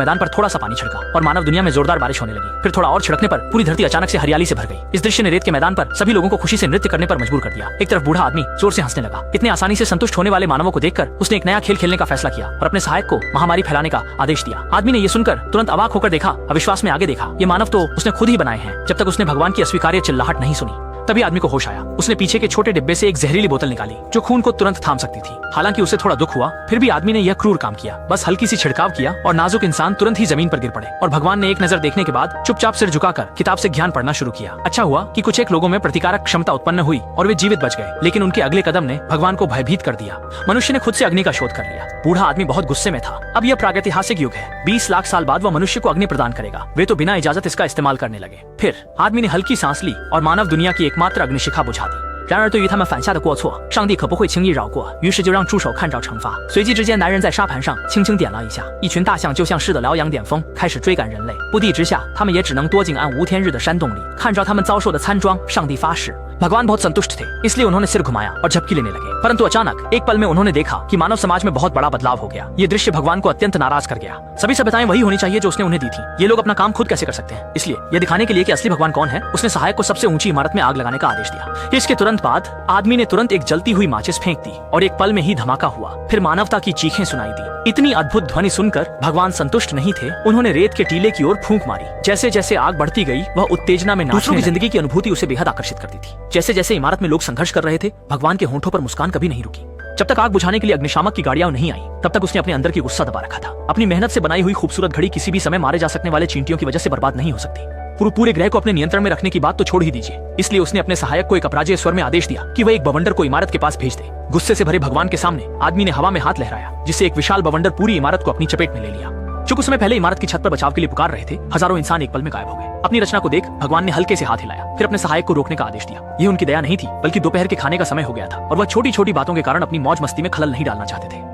मैदान पर थोड़ा सा पानी छिड़का और मानव दुनिया में जोरदार बारिश होने लगी। फिर थोड़ा और छिड़कने पर पूरी धरती अचानक से हरियाली से भर गई। इस दृश्य ने रेत के मैदान पर सभी लोगों को खुशी से नृत्य करने पर मजबूर कर दिया। एक तरफ बूढ़ा आदमी जोर से हंसने लगा। इतने आसानी से संतुष्ट होने वाले मानवों को देखकर उसने एक नया खेल खेलने का फैसला किया और अपने सहायक को महामारी फैलाने का आदेश दिया। आदमी ने यह सुनकर तुरंत अवाक होकर देखा, अविश्वास में आगे देखा। ये मानव तो उसने खुद ही बनाए हैं। जब तक उसने भगवान की अस्वीकार्य चिल्लाहट नहीं सुनी, तभी आदमी को होश आया। उसने पीछे के छोटे डिब्बे से एक जहरीली बोतल निकाली जो खून को तुरंत थाम सकती थी। हालांकि उसे थोड़ा दुख हुआ, फिर भी आदमी ने यह क्रूर काम किया। बस हल्की सी छिड़काव किया और नाजुक इंसान तुरंत ही जमीन पर गिर पड़े। और भगवान ने एक नजर देखने के बाद चुपचाप सिर झुकाकर किताब से ज्ञान पढ़ना शुरू किया। अच्छा हुआ कि कुछ एक लोगों में प्रतिकारक क्षमता उत्पन्न हुई और वे जीवित बच गए, लेकिन उनके अगले कदम ने भगवान को भयभीत कर दिया। मनुष्य ने खुद से अग्नि का शोध कर लिया। बूढ़ा आदमी बहुत गुस्से में था। अब यह प्रागैतिहासिक युग है। 20 लाख साल बाद वह मनुष्य को अग्नि प्रदान करेगा। वे तो बिना इजाजत इसका इस्तेमाल करने लगे। फिर आदमी ने हल्की सांस ली और मानव दुनिया की एकमात्र अग्निशिखा बुझा दी।然而对于他们犯下的过错，上帝可不会轻易饶过，于是就让助手看照惩罚。随即之间，男人在沙盘上轻轻点了一下，一群大象就像似的燎羊点风，开始追赶人类。不地之下，他们也只能躲进暗无天日的山洞里，看着他们遭受的惨状，上帝发誓，भगवान बहुत संतुष्ट थे, इसलिए उन्होंने सिर घुमाया और झपकी लेने लगे। परंतु अचानक एक पल में उन्होंने देखा कि मानव समाज में बहुत बड़ा बदलाव हो गया। ये दृश्य भगवान को अत्यंत नाराज कर गया। सभी सभ्यताएं वही होनी चाहिए जो उसने उन्हें दी थी। ये लोग अपना काम खुद कैसे कर सकते हैं? इसलिए यह दिखाने के लिए कि असली भगवान कौन है, उसने सहायक को सबसे ऊंची इमारत में आग लगाने का आदेश दिया। इसके तुरंत बाद आदमी ने तुरंत एक जलती हुई माचिस फेंक दी और एक पल में ही धमाका हुआ। फिर मानवता की चीखें सुनाई दी। इतनी अद्भुत ध्वनि सुनकर भगवान संतुष्ट नहीं थे। उन्होंने रेत के टीले की ओर फूंक मारी। जैसे जैसे आग बढ़ती गई, वह उत्तेजना में दूसरों की जिंदगी की अनुभूति उसे बेहद आकर्षित करती थी। जैसे जैसे इमारत में लोग संघर्ष कर रहे थे, भगवान के होंठों पर मुस्कान कभी नहीं रुकी। जब तक आग बुझाने के लिए अग्निशामक की गाड़ियां नहीं आई, तब तक उसने अपने अंदर की गुस्सा दबा रखा था। अपनी मेहनत से बनाई हुई खूबसूरत घड़ी किसी भी समय मारे जा सकने वाले चींटियों की वजह से बर्बाद नहीं हो सकती। पूरे ग्रह को अपने नियंत्रण में रखने की बात तो छोड़ ही दीजिए। इसलिए उसने अपने सहायक को एक अपराजेय स्वर में आदेश दिया कि वह एक बवंडर को इमारत के पास भेज दे। गुस्से से भरे भगवान के सामने आदमी ने हवा में हाथ लहराया, जिससे एक विशाल बवंडर पूरी इमारत को अपनी चपेट में ले लिया। जो कुछ समय पहले इमारत की छत पर बचाव के लिए पुकार रहे थे, हजारों इंसान एक पल में गायब हो गए। अपनी रचना को देख भगवान ने हल्के से हाथ हिलाया, फिर अपने सहायक को रोकने का आदेश दिया। ये उनकी दया नहीं थी, बल्कि दोपहर के खाने का समय हो गया था और वह छोटी छोटी बातों के कारण अपनी मौज मस्ती में खलल नहीं डालना चाहते थे।